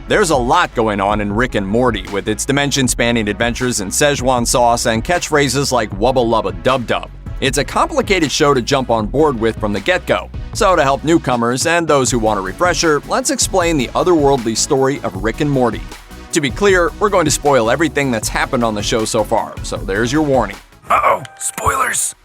There's a lot going on in Rick and Morty, with its dimension-spanning adventures in Szechuan sauce and catchphrases like wubba lubba dub dub. It's a complicated show to jump on board with from the get-go. So to help newcomers and those who want a refresher, let's explain the otherworldly story of Rick and Morty. To be clear, we're going to spoil everything that's happened on the show so far, so there's your warning. Uh-oh, spoilers!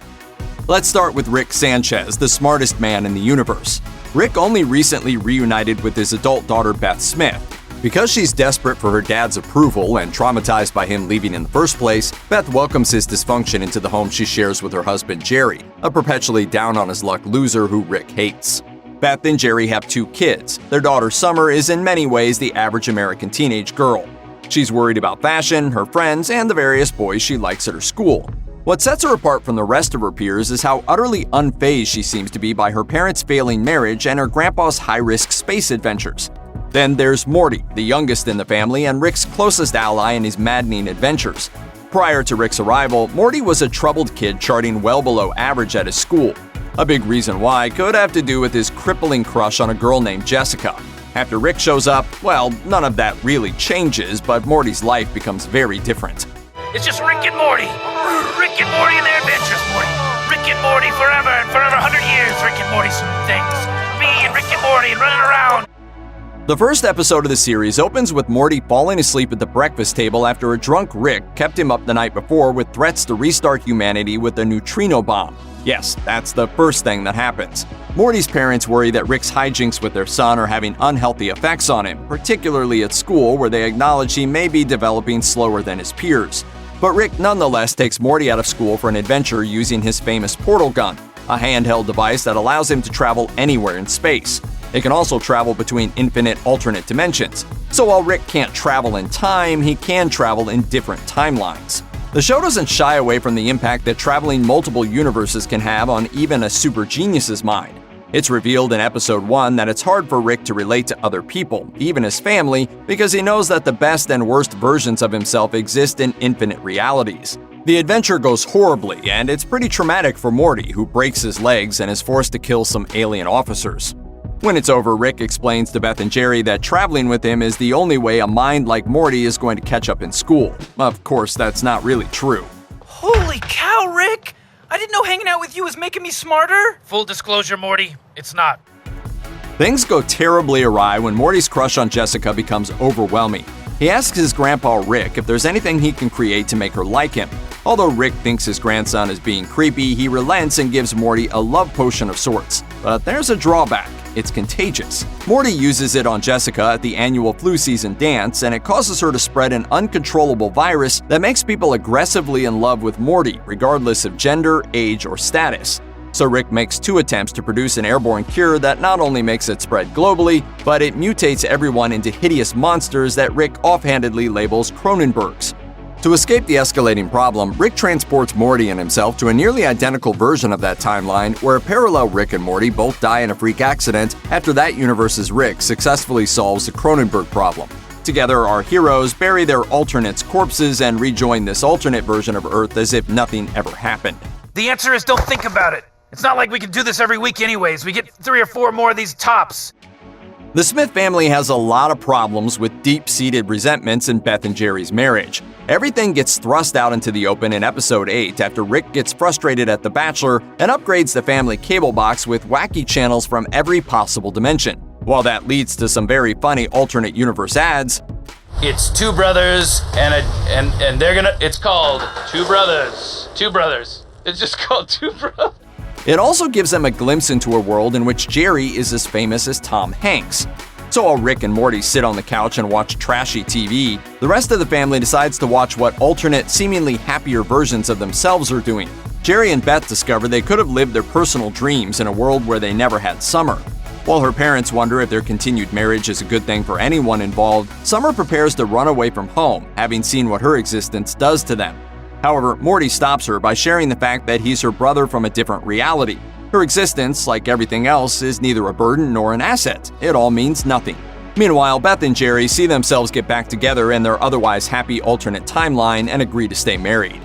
Let's start with Rick Sanchez, the smartest man in the universe. Rick only recently reunited with his adult daughter Beth Smith. Because she's desperate for her dad's approval and traumatized by him leaving in the first place, Beth welcomes his dysfunction into the home she shares with her husband Jerry, a perpetually down-on-his-luck loser who Rick hates. Beth and Jerry have 2 kids. Their daughter Summer is in many ways the average American teenage girl. She's worried about fashion, her friends, and the various boys she likes at her school. What sets her apart from the rest of her peers is how utterly unfazed she seems to be by her parents' failing marriage and her grandpa's high-risk space adventures. Then there's Morty, the youngest in the family and Rick's closest ally in his maddening adventures. Prior to Rick's arrival, Morty was a troubled kid charting well below average at his school. A big reason why could have to do with his crippling crush on a girl named Jessica. After Rick shows up, well, none of that really changes, but Morty's life becomes very different. It's just Rick and Morty! Rick and Morty and their adventures, Morty! Rick and Morty forever and forever, 100 years, Rick and Morty some things. Me and Rick and Morty and running around. The first episode of the series opens with Morty falling asleep at the breakfast table after a drunk Rick kept him up the night before with threats to restart humanity with a neutrino bomb. Yes, that's the first thing that happens. Morty's parents worry that Rick's hijinks with their son are having unhealthy effects on him, particularly at school where they acknowledge he may be developing slower than his peers. But Rick nonetheless takes Morty out of school for an adventure using his famous portal gun, a handheld device that allows him to travel anywhere in space. It can also travel between infinite alternate dimensions. So while Rick can't travel in time, he can travel in different timelines. The show doesn't shy away from the impact that traveling multiple universes can have on even a super genius's mind. It's revealed in episode 1 that it's hard for Rick to relate to other people, even his family, because he knows that the best and worst versions of himself exist in infinite realities. The adventure goes horribly, and it's pretty traumatic for Morty, who breaks his legs and is forced to kill some alien officers. When it's over, Rick explains to Beth and Jerry that traveling with him is the only way a mind like Morty is going to catch up in school. Of course, that's not really true. Holy cow, Rick! I didn't know hanging out with you was making me smarter. Full disclosure, Morty, it's not. Things go terribly awry when Morty's crush on Jessica becomes overwhelming. He asks his grandpa Rick if there's anything he can create to make her like him. Although Rick thinks his grandson is being creepy, he relents and gives Morty a love potion of sorts. But there's a drawback. It's contagious. Morty uses it on Jessica at the annual flu season dance, and it causes her to spread an uncontrollable virus that makes people aggressively in love with Morty, regardless of gender, age, or status. So Rick makes 2 attempts to produce an airborne cure that not only makes it spread globally, but it mutates everyone into hideous monsters that Rick offhandedly labels Cronenbergs. To escape the escalating problem, Rick transports Morty and himself to a nearly identical version of that timeline where a parallel Rick and Morty both die in a freak accident after that universe's Rick successfully solves the Cronenberg problem. Together, our heroes bury their alternates' corpses and rejoin this alternate version of Earth as if nothing ever happened. The answer is don't think about it. It's not like we can do this every week anyways. We get 3 or 4 more of these tops. The Smith family has a lot of problems with deep-seated resentments in Beth and Jerry's marriage. Everything gets thrust out into the open in episode 8 after Rick gets frustrated at The Bachelor and upgrades the family cable box with wacky channels from every possible dimension. While that leads to some very funny alternate universe ads, It's 2 brothers and they're gonna, it's called 2 brothers. 2 brothers. It's just called 2 brothers. it also gives them a glimpse into a world in which Jerry is as famous as Tom Hanks. So while Rick and Morty sit on the couch and watch trashy TV, the rest of the family decides to watch what alternate, seemingly happier versions of themselves are doing. Jerry and Beth discover they could have lived their personal dreams in a world where they never had Summer. While her parents wonder if their continued marriage is a good thing for anyone involved, Summer prepares to run away from home, having seen what her existence does to them. However, Morty stops her by sharing the fact that he's her brother from a different reality. Her existence, like everything else, is neither a burden nor an asset. It all means nothing. Meanwhile, Beth and Jerry see themselves get back together in their otherwise happy alternate timeline and agree to stay married.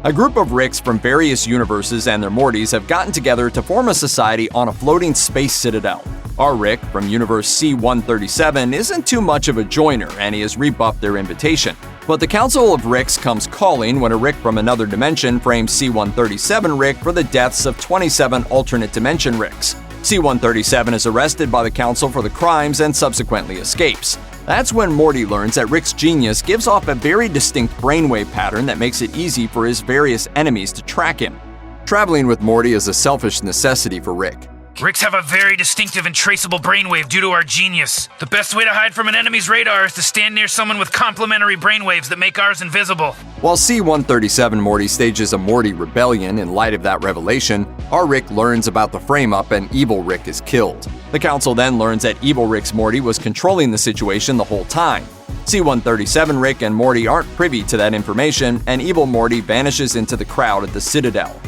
A group of Ricks from various universes and their Mortys have gotten together to form a society on a floating space citadel. Our Rick from Universe C-137 isn't too much of a joiner, and he has rebuffed their invitation. But the Council of Ricks comes calling when a Rick from another dimension frames C-137 Rick for the deaths of 27 alternate dimension Ricks. C-137 is arrested by the Council for the crimes and subsequently escapes. That's when Morty learns that Rick's genius gives off a very distinct brainwave pattern that makes it easy for his various enemies to track him. Traveling with Morty is a selfish necessity for Rick. Ricks have a very distinctive and traceable brainwave due to our genius. The best way to hide from an enemy's radar is to stand near someone with complementary brainwaves that make ours invisible. While C-137 Morty stages a Morty rebellion in light of that revelation, our Rick learns about the frame-up and Evil Rick is killed. The Council then learns that Evil Rick's Morty was controlling the situation the whole time. C-137 Rick and Morty aren't privy to that information, and Evil Morty vanishes into the crowd at the Citadel.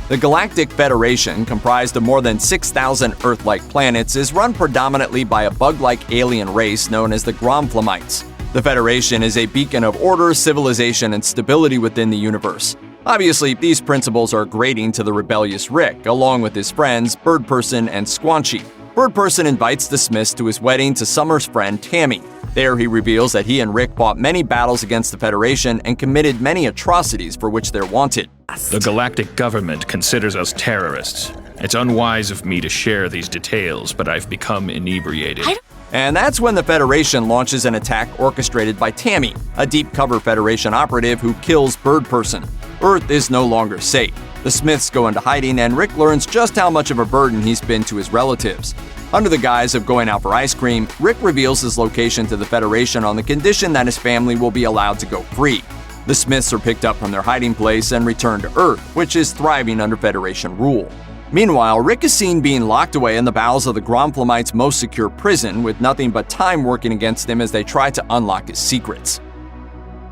The Galactic Federation, comprised of more than 6,000 Earth-like planets, is run predominantly by a bug-like alien race known as the Gromflamites. The Federation is a beacon of order, civilization, and stability within the universe. Obviously, these principles are grating to the rebellious Rick, along with his friends Birdperson and Squanchy. Birdperson invites the Smiths to his wedding to Summer's friend Tammy. There he reveals that he and Rick fought many battles against the Federation and committed many atrocities for which they're wanted. The galactic government considers us terrorists. It's unwise of me to share these details, but I've become inebriated. And that's when the Federation launches an attack orchestrated by Tammy, a deep-cover Federation operative who kills Birdperson. Earth is no longer safe. The Smiths go into hiding, and Rick learns just how much of a burden he's been to his relatives. Under the guise of going out for ice cream, Rick reveals his location to the Federation on the condition that his family will be allowed to go free. The Smiths are picked up from their hiding place and returned to Earth, which is thriving under Federation rule. Meanwhile, Rick is seen being locked away in the bowels of the Gromflamites' most secure prison, with nothing but time working against him as they try to unlock his secrets.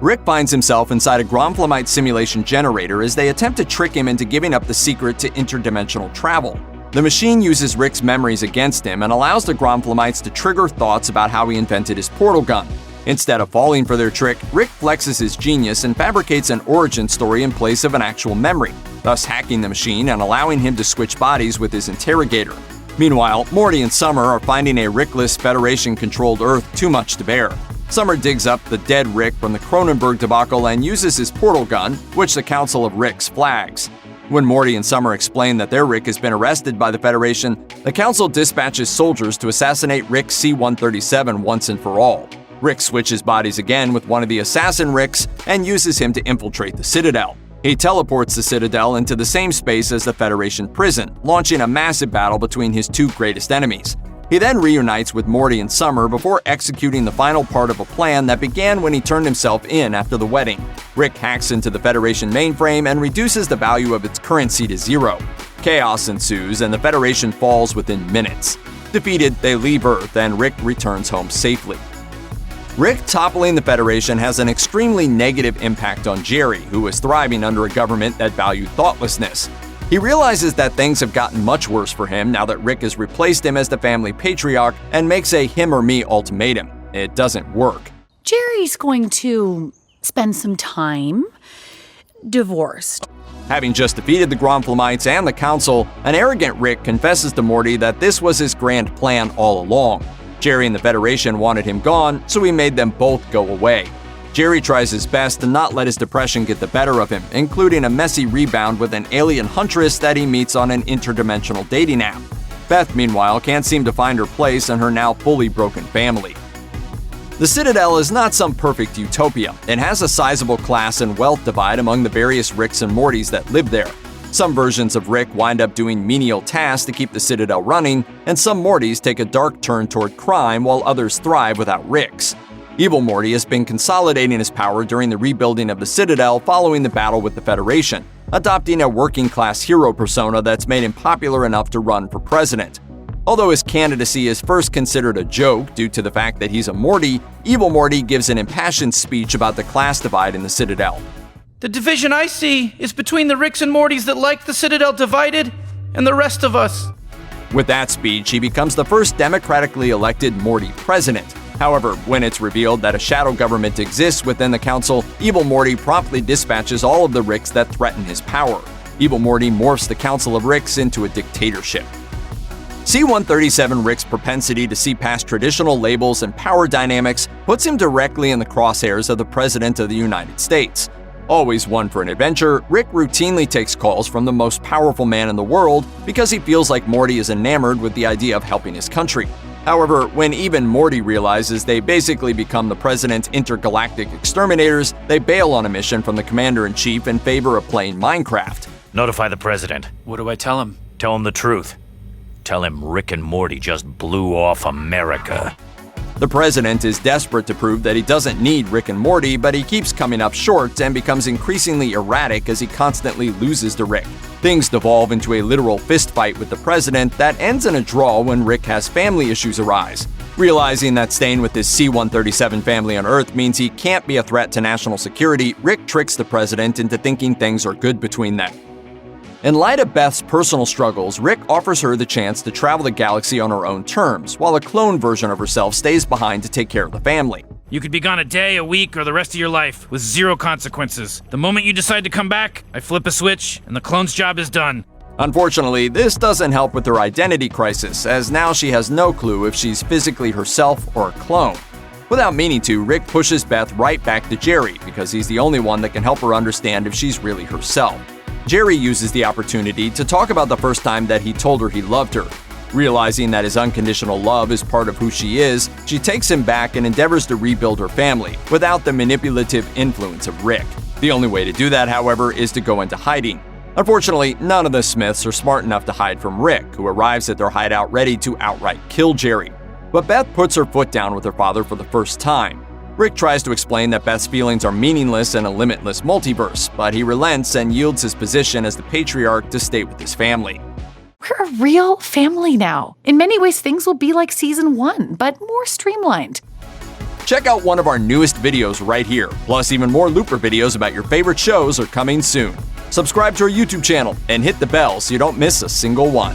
Rick finds himself inside a Gromflamite simulation generator as they attempt to trick him into giving up the secret to interdimensional travel. The machine uses Rick's memories against him and allows the Gromflamites to trigger thoughts about how he invented his portal gun. Instead of falling for their trick, Rick flexes his genius and fabricates an origin story in place of an actual memory, thus hacking the machine and allowing him to switch bodies with his interrogator. Meanwhile, Morty and Summer are finding a Rickless, Federation-controlled Earth too much to bear. Summer digs up the dead Rick from the Cronenberg debacle and uses his portal gun, which the Council of Ricks flags. When Morty and Summer explain that their Rick has been arrested by the Federation, the Council dispatches soldiers to assassinate Rick C-137 once and for all. Rick switches bodies again with one of the assassin Ricks and uses him to infiltrate the Citadel. He teleports the Citadel into the same space as the Federation prison, launching a massive battle between his two greatest enemies. He then reunites with Morty and Summer before executing the final part of a plan that began when he turned himself in after the wedding. Rick hacks into the Federation mainframe and reduces the value of its currency to 0. Chaos ensues and the Federation falls within minutes. Defeated, they leave Earth and Rick returns home safely. Rick toppling the Federation has an extremely negative impact on Jerry, who is thriving under a government that valued thoughtlessness. He realizes that things have gotten much worse for him now that Rick has replaced him as the family patriarch and makes a him or me ultimatum. It doesn't work. Jerry's going to spend some time divorced. Having just defeated the Gromflamites and the Council, an arrogant Rick confesses to Morty that this was his grand plan all along. Jerry and the Federation wanted him gone, so he made them both go away. Jerry tries his best to not let his depression get the better of him, including a messy rebound with an alien huntress that he meets on an interdimensional dating app. Beth, meanwhile, can't seem to find her place in her now fully broken family. The Citadel is not some perfect utopia. It has a sizable class and wealth divide among the various Ricks and Mortys that live there. Some versions of Rick wind up doing menial tasks to keep the Citadel running, and some Mortys take a dark turn toward crime while others thrive without Ricks. Evil Morty has been consolidating his power during the rebuilding of the Citadel following the battle with the Federation, adopting a working-class hero persona that's made him popular enough to run for president. Although his candidacy is first considered a joke due to the fact that he's a Morty, Evil Morty gives an impassioned speech about the class divide in the Citadel. The division I see is between the Ricks and Mortys that like the Citadel divided and the rest of us. With that speech, he becomes the first democratically elected Morty president. However, when it's revealed that a shadow government exists within the Council, Evil Morty promptly dispatches all of the Ricks that threaten his power. Evil Morty morphs the Council of Ricks into a dictatorship. C-137 Rick's propensity to see past traditional labels and power dynamics puts him directly in the crosshairs of the President of the United States. Always one for an adventure, Rick routinely takes calls from the most powerful man in the world because he feels like Morty is enamored with the idea of helping his country. However, when even Morty realizes they basically become the President's intergalactic exterminators, they bail on a mission from the Commander-in-Chief in favor of playing Minecraft. Notify the president. What do I tell him? Tell him the truth. Tell him Rick and Morty just blew off America. The president is desperate to prove that he doesn't need Rick and Morty, but he keeps coming up short and becomes increasingly erratic as he constantly loses to Rick. Things devolve into a literal fistfight with the president that ends in a draw when Rick has family issues arise. Realizing that staying with his C-137 family on Earth means he can't be a threat to national security, Rick tricks the president into thinking things are good between them. In light of Beth's personal struggles, Rick offers her the chance to travel the galaxy on her own terms, while a clone version of herself stays behind to take care of the family. You could be gone a day, a week, or the rest of your life with zero consequences. The moment you decide to come back, I flip a switch and the clone's job is done. Unfortunately, this doesn't help with her identity crisis, as now she has no clue if she's physically herself or a clone. Without meaning to, Rick pushes Beth right back to Jerry because he's the only one that can help her understand if she's really herself. Jerry uses the opportunity to talk about the first time that he told her he loved her. Realizing that his unconditional love is part of who she is, she takes him back and endeavors to rebuild her family, without the manipulative influence of Rick. The only way to do that, however, is to go into hiding. Unfortunately, none of the Smiths are smart enough to hide from Rick, who arrives at their hideout ready to outright kill Jerry. But Beth puts her foot down with her father for the first time. Rick tries to explain that Beth's feelings are meaningless in a limitless multiverse, but he relents and yields his position as the patriarch to stay with his family. We're a real family now. In many ways, things will be like season 1, but more streamlined. Check out one of our newest videos right here. Plus, even more Looper videos about your favorite shows are coming soon. Subscribe to our YouTube channel and hit the bell so you don't miss a single one.